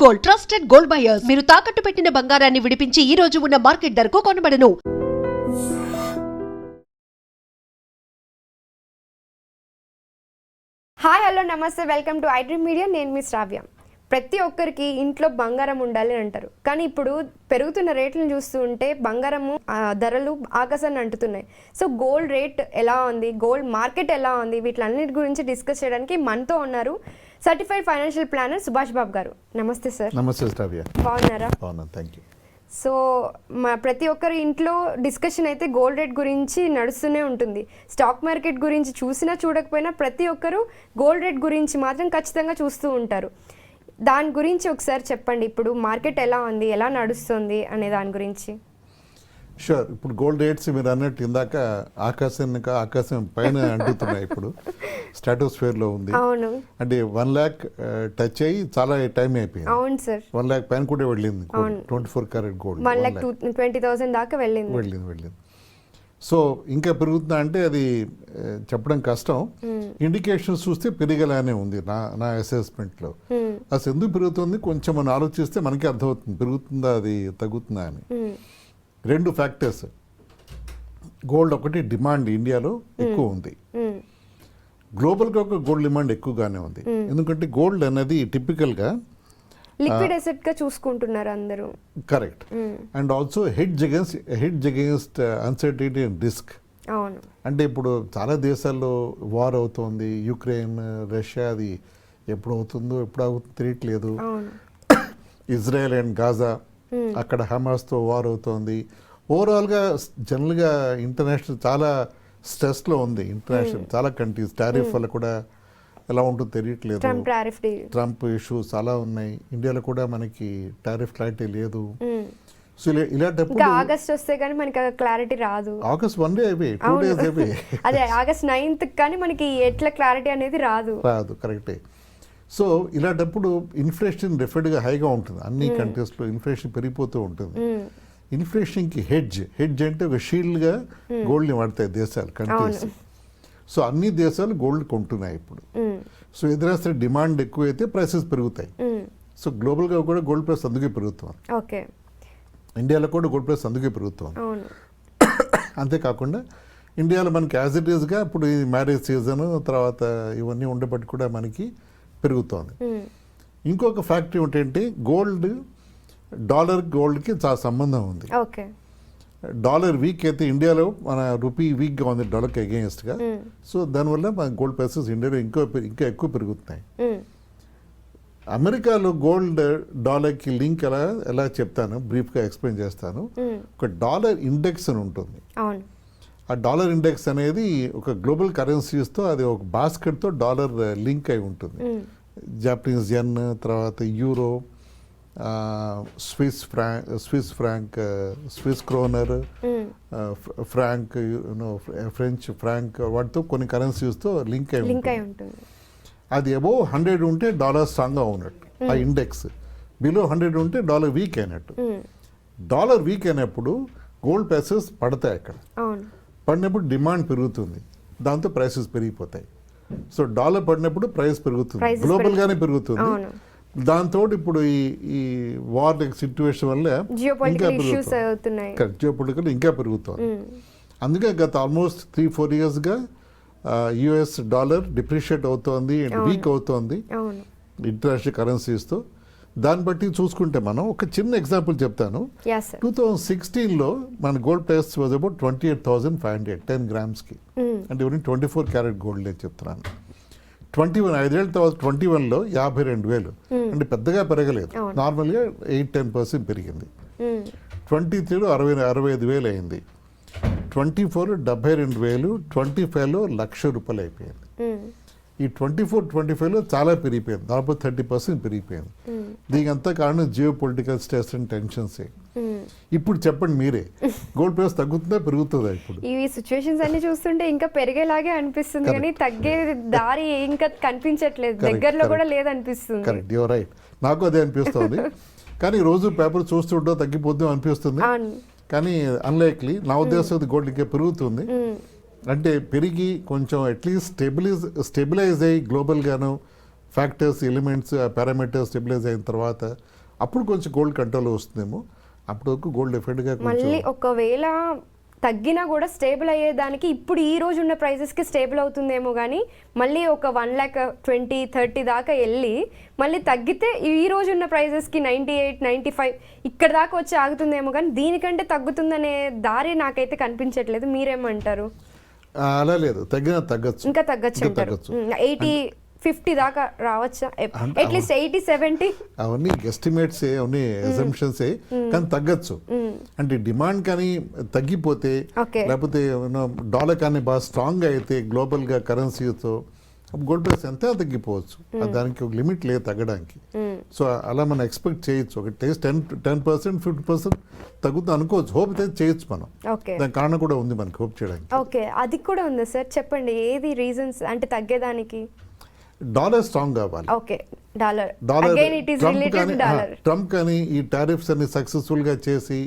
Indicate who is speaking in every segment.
Speaker 1: Gold, trusted gold buyers. మీరు తాకట్టు పెట్టిన బంగారాన్ని విడిపించి ఈ రోజు ఉన్న మార్కెట్ ధరకు కొనబడను.
Speaker 2: హాయ్ హలో నమస్తే, welcome to I dream media. నేను మీ శ్రావ్య. ప్రతి ఒక్కరికి ఇంట్లో బంగారం ఉండాలి అని అంటారు, కానీ ఇప్పుడు పెరుగుతున్న రేట్లను చూస్తూ ఉంటే బంగారము ధరలు ఆకాశాన్ని అంటుతున్నాయి. సో గోల్డ్ రేట్ ఎలా ఉంది, గోల్డ్ మార్కెట్ ఎలా ఉంది, వీటిలన్నిటి గురించి డిస్కస్ చేయడానికి మనతో ఉన్నారు certified financial planner Subhash Babu గారు. నమస్తే సార్.
Speaker 3: నమస్తే శ్రావ్య.
Speaker 2: బాగున్నారా?
Speaker 3: బాగున్నాను, థ్యాంక్ యూ.
Speaker 2: సో ప్రతి ఒక్కరి ఇంట్లో డిస్కషన్ అయితే గోల్డ్ రేట్ గురించి నడుస్తూనే ఉంటుంది. స్టాక్ మార్కెట్ గురించి చూసినా చూడకపోయినా ప్రతి ఒక్కరు గోల్డ్ రేట్ గురించి మాత్రం ఖచ్చితంగా చూస్తూ ఉంటారు. దాని గురించి ఒకసారి చెప్పండి, ఇప్పుడు మార్కెట్ ఎలా ఉంది, ఎలా నడుస్తుంది అనే దాని గురించి.
Speaker 3: షూర్. ఇప్పుడు గోల్డ్ రేట్స్ మీరు అన్నట్టు ఇందాక ఆకాశం పైన అంటుతున్నాయి. ఇప్పుడు స్ట్రాటోస్ఫియర్ లో ఉంది.
Speaker 2: అవును,
Speaker 3: అంటే 1 lakh టచ్ అయ్యి చాలా టైం అయిపోయింది.
Speaker 2: అవును సార్.
Speaker 3: 1 lakh పైన కూడా వెళ్ళింది 24 క్యారెట్ గోల్డ్.
Speaker 2: 1,20,000 దాకా వెళ్ళింది.
Speaker 3: సో ఇంకా పెరుగుతుందా అంటే అది చెప్పడం కష్టం. ఇండికేషన్స్ చూస్తే పెరిగేలానే ఉంది నా అసెస్మెంట్లో. అసలు ఎందుకు పెరుగుతుంది కొంచెం మనం ఆలోచిస్తే మనకి అర్థమవుతుంది పెరుగుతుందా అది తగ్గుతుందా అని. 2 ఫ్యాక్టర్స్. గోల్డ్ ఒకటి, డిమాండ్ ఇండియాలో ఎక్కువ ఉంది. గ్లోబల్గా ఒక గోల్డ్ డిమాండ్ ఎక్కువగానే ఉంది. ఎందుకంటే గోల్డ్ అనేది టిపికల్గా
Speaker 2: లిక్విడ్ అసెట్ గా చూసుకుంటున్నారు అందరూ.
Speaker 3: Correct. And also hedge against uncertainty and risk.
Speaker 2: అవును.
Speaker 3: అంటే ఇప్పుడు చాలా దేశాల్లో వార్ అవుతోంది, యుక్రెయిన్, రష్యా, అది ఎప్పుడు అవుతుందో ఎప్పుడు అవుతుందో తెలియట్లేదు. ఇజ్రాయెల్ అండ్ గాజా, అక్కడ హమాస్తో వార్ అవుతోంది. ఓవరాల్గా జనరల్గా ఇంటర్నేషనల్ చాలా స్ట్రెస్లో ఉంది. ఇంటర్నేషనల్ చాలా కంట్రీస్ టారిఫ్ వల్ల కూడా ఎలా ఉంటుందో తెలియట్లేదు. ట్రంప్ ఇష్యూస్ చాలా ఉన్నాయి. ఇండియాలో కూడా మనకి టారిఫ్ క్లారిటీ లేదు. సో ఇలాంటప్పుడు
Speaker 2: ఆగస్ట్ వస్తే కానీ మనకి క్లారిటీ రాదు.
Speaker 3: ఆగస్ట్ 1 డే అయిపోయి 2 days అయిపోయి
Speaker 2: అదే ఆగస్ట్ 9th కానీ మనకి ఎట్లా క్లారిటీ అనేది రాదు.
Speaker 3: కరెక్టే. సో ఇలాంటప్పుడు ఇన్ఫ్లేషన్ డెఫినెట్గా హైగా ఉంటుంది. అన్ని కంట్రీస్లో ఇన్ఫ్లేషన్ పెరిగిపోతూ ఉంటుంది. ఇన్ఫ్లేషన్కి హెడ్జ్ అంటే ఒక షీల్డ్గా గోల్డ్ని వాడతాయి దేశాలు, కంట్రీస్. సో అన్ని దేశాలు గోల్డ్ కొంటున్నాయి ఇప్పుడు. సో ఎదురైతే డిమాండ్ ఎక్కువైతే ప్రైసెస్ పెరుగుతాయి. సో గ్లోబల్గా కూడా గోల్డ్ ప్రైస్ అందుకే పెరుగుతుంది.
Speaker 2: ఓకే.
Speaker 3: ఇండియాలో కూడా గోల్డ్ ప్రైస్ అందుకే పెరుగుతుంది. అంతేకాకుండా ఇండియాలో మనకి యాజ్ ఇట్ ఈస్గా ఇప్పుడు ఈ మ్యారేజ్ సీజన్ తర్వాత ఇవన్నీ ఉండబట్టి కూడా మనకి పెరుగుతోంది. ఇంకొక ఫ్యాక్టర్ ఏంటంటే గోల్డ్కి చాలా సంబంధం ఉంది.
Speaker 2: ఓకే.
Speaker 3: డాలర్ వీక్ అయితే ఇండియాలో మన రూపీ వీక్గా ఉంది డాలర్కి అగెయిన్స్ట్గా. సో దానివల్ల మన గోల్డ్ ప్రైసెస్ ఇండియాలో ఇంకా ఎక్కువ పెరుగుతున్నాయి. అమెరికాలో గోల్డ్ డాలర్కి లింక్ ఎలా చెప్తాను, బ్రీఫ్గా ఎక్స్ప్లెయిన్ చేస్తాను. ఒక డాలర్ ఇండెక్స్ అని ఉంటుంది. ఆ డాలర్ ఇండెక్స్ అనేది ఒక గ్లోబల్ కరెన్సీస్తో అది ఒక బాస్కెట్తో డాలర్ లింక్ అయి ఉంటుంది. జాపనీస్ యెన్, తర్వాత euro, Swiss franc, Swiss kroner, franc, French franc, వాటితో కొన్ని కరెన్సీస్తో లింక్ అయి ఉంటుంది. అది అబోవ్ 100 ఉంటే డాలర్ స్ట్రాంగ్గా ఉన్నట్టు ఆ ఇండెక్స్. బిలో 100 ఉంటే డాలర్ వీక్ అయినట్టు. డాలర్ వీక్ అయినప్పుడు గోల్డ్ ప్రైసెస్ పడతాయి. అక్కడ పడినప్పుడు డిమాండ్ పెరుగుతుంది, దాంతో ప్రైసెస్ పెరిగిపోతాయి. సో డాలర్ పడినప్పుడు ప్రైస్ పెరుగుతుంది, గ్లోబల్గానే పెరుగుతుంది. దాంతో ఇప్పుడు ఈ వార్ సిచ్యువేషన్ వల్ల జియోపొలిటికల్ ఇంకా పెరుగుతుంది. అందుకే గత ఆల్మోస్ట్ 3-4 yearsగా యుఎస్ డాలర్ డిప్రిషియేట్ అవుతోంది అండ్ వీక్ అవుతోంది ఇంటర్నేషనల్ కరెన్సీస్తో. దాన్ని బట్టి చూసుకుంటే మనం ఒక చిన్న ఎగ్జాంపుల్ చెప్తాను. 2016లో మన gold price was about 28,500 10 grams. అంటే ఇవన్నీ 24 క్యారెట్ గోల్డ్ నేను చెప్తున్నాను. 5 ఏళ్ళ తర్వాత 21లో 52,000. అంటే పెద్దగా పెరగలేదు, నార్మల్గా 8-10% పెరిగింది. 23లో 65,000 అయింది. 24లో 72,000, 25లో ₹1,00,000 అయిపోయింది. ఈ 24-25లో చాలా పెరిగిపోయింది, దాదాపు 30% పెరిగిపోయింది. దీనికి అంతా కారణం జియో పొలిటికల్ స్ట్రెస్ అండ్ టెన్షన్సే. ఇప్పుడు చెప్పండి మీరే, గోల్డ్ ప్రైస్ తగ్గుతుందా పెరుగుతుందా? ఇప్పుడు
Speaker 2: ఈ సిచ్యువేషన్స్ అన్ని చూస్తుంటే ఇంకా పెరిగేలాగే అనిపిస్తుంది, కానీ తగ్గే దారి ఇంకా కనిపించట్లేదు, దగ్గరలో కూడా లేదనిపిస్తుంది.
Speaker 3: Correct, your right. నాకు అదే అనిపిస్తుంది. కానీ రోజు పేపర్ చూస్తుంటో తగ్గిపోద్దాం అనిపిస్తుంది, కానీ అన్లైక్లీ. నా ఉద్దేశం గోల్డ్ ఇంకా పెరుగుతుంది. అంటే పెరిగి కొంచెం అట్లీస్ట్ స్టెబిలైజ్ అయ్యి గ్లోబల్గాను ఫ్యాక్టర్స్ ఎలిమెంట్స్ పారామీటర్స్ స్టెబిలైజ్ అయిన తర్వాత అప్పుడు కొంచెం గోల్డ్ కంట్రోల్ వస్తుందేమో. అప్పటి వరకు గోల్డ్ డెఫినెట్గా
Speaker 2: మళ్ళీ
Speaker 3: కొంచెం
Speaker 2: ఒకవేళ తగ్గినా కూడా స్టేబుల్ అయ్యేదానికి ఇప్పుడు ఈ రోజు ఉన్న ప్రైజెస్కి స్టేబుల్ అవుతుందేమో, కానీ మళ్ళీ ఒక 1,20,30 దాకా వెళ్ళి మళ్ళీ తగ్గితే ఈ రోజు ఉన్న ప్రైజెస్కి 98, 95 ఇక్కడ దాకా వచ్చి ఆగుతుందేమో, కానీ దీనికంటే తగ్గుతుందనే దారి నాకైతే కనిపించట్లేదు. మీరేమంటారు?
Speaker 3: అలా లేదు, తగ్గచ్చు,
Speaker 2: ఇంకా తగ్గచ్చు అంటారు. 80, 50 దాకా రావచ్చా? అట్లీస్ట్ 80, 70
Speaker 3: అవన్నీ ఎస్టిమేట్స్ అవన్నీ అజంప్షన్స్ కానీ తగ్గచ్చు. అంటే డిమాండ్ కానీ తగ్గిపోతే
Speaker 2: Okay.
Speaker 3: లేకపోతే డాలర్ కానీ బాగా స్ట్రాంగ్ అయితే గ్లోబల్ గా కరెన్సీతో గోల్డ్ ప్రైస్ ఎంత తగ్గిపోవచ్చు. దానికి ఒక లిమిట్ లేదు తగ్గడానికి. సో అలా మనం ఎక్స్పెక్ట్ చేయొచ్చు. ఒక 10%, 50% తగ్గుతుంది అనుకోవచ్చు. హోప్ అయితే చేయొచ్చు మనం.
Speaker 2: ఓకే
Speaker 3: దాని కారణం కూడా ఉంది మనకి హోప్ చేయడానికి.
Speaker 2: ఓకే, అది కూడా ఉందా సార్? చెప్పండి, ఏది రీజన్స్ అంటే తగ్గేదానికి?
Speaker 3: డాలర్ స్ట్రాంగ్ కావాలి.
Speaker 2: Okay, dollar
Speaker 3: dollar
Speaker 2: again it is related dollar.
Speaker 3: Trump కానీ ఈ టారిఫ్స్ అన్ని సక్సెస్ఫుల్ గా చేసి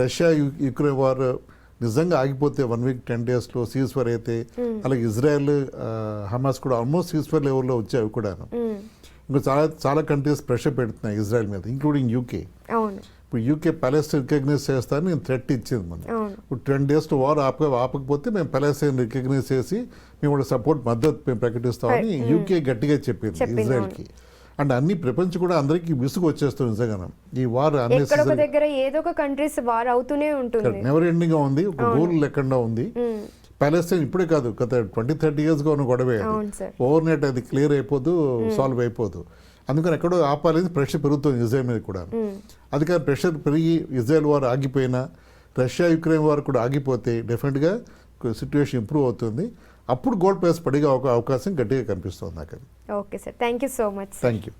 Speaker 3: రష్యా యుక్రెయిన్ వార్ నిజంగా ఆగిపోతే 1 వీక్ 10 days లో సీజ్ ఫైర్ అయితే, అలాగే ఇజ్రాయెల్ హమాస్ కూడా ఆల్మోస్ట్ సీజ్ ఫైర్ లెవెల్లో వచ్చాయి కూడాను. ఇంకా చాలా కంట్రీస్ ప్రెషర్ పెడుతున్నాయి ఇజ్రాయెల్ మీద, ఇంక్లూడింగ్ యూకే.
Speaker 2: అవును,
Speaker 3: ఇప్పుడు యూకే ప్యాలెస్టైన్ రికగ్నైజ్ చేస్తానని నేను థ్రెట్ ఇచ్చింది మనం. ఇప్పుడు 10 days వార్ ఆపకపోతే మేము ప్యాలెస్టైన్ రికగ్నైజ్ చేసి మేము సపోర్ట్ మద్దతు మేము ప్రకటిస్తామని యూకే గట్టిగా చెప్పింది ఇజ్రాయెల్కి. అండ్ అన్ని ప్రపంచం కూడా అందరికీ విసుగు వచ్చేస్తుంది నిజంగా. ఈ వార్
Speaker 2: ఎక్కడ ఒక దగ్గర ఏదో ఒక కంట్రీస్ వార్ అవుతూనే ఉంటుంది,
Speaker 3: నెవర్ ఎండింగ్ గా ఉంది, ఒక గోల్ లేకుండా ఉంది. ప్యాలెస్టైన్ ఇప్పుడే కాదు, గత 20-30 years గా ఉన్న గొడవే. ఓవర్ నైట్ అది క్లియర్ అయిపోదు, సాల్వ్ అయిపోదు. అందుకని ఎక్కడో ఆపాలని ప్రెషర్ పెరుగుతుంది ఇజ్రాయెల్ మీద కూడా. అది కానీ ప్రెషర్ పెరిగి ఇజ్రాయెల్ వార్ ఆగిపోయినా, రష్యా యుక్రెయిన్ వార్ కూడా ఆగిపోతే డెఫినెట్గా సిచ్యువేషన్ ఇంప్రూవ్ అవుతుంది. అప్పుడు గోల్డ్ ప్రైస్ పడిగే అవకాశం గట్టిగా కనిపిస్తుంది నాకు.
Speaker 2: Okay sir, thank you so much.
Speaker 3: Thank you.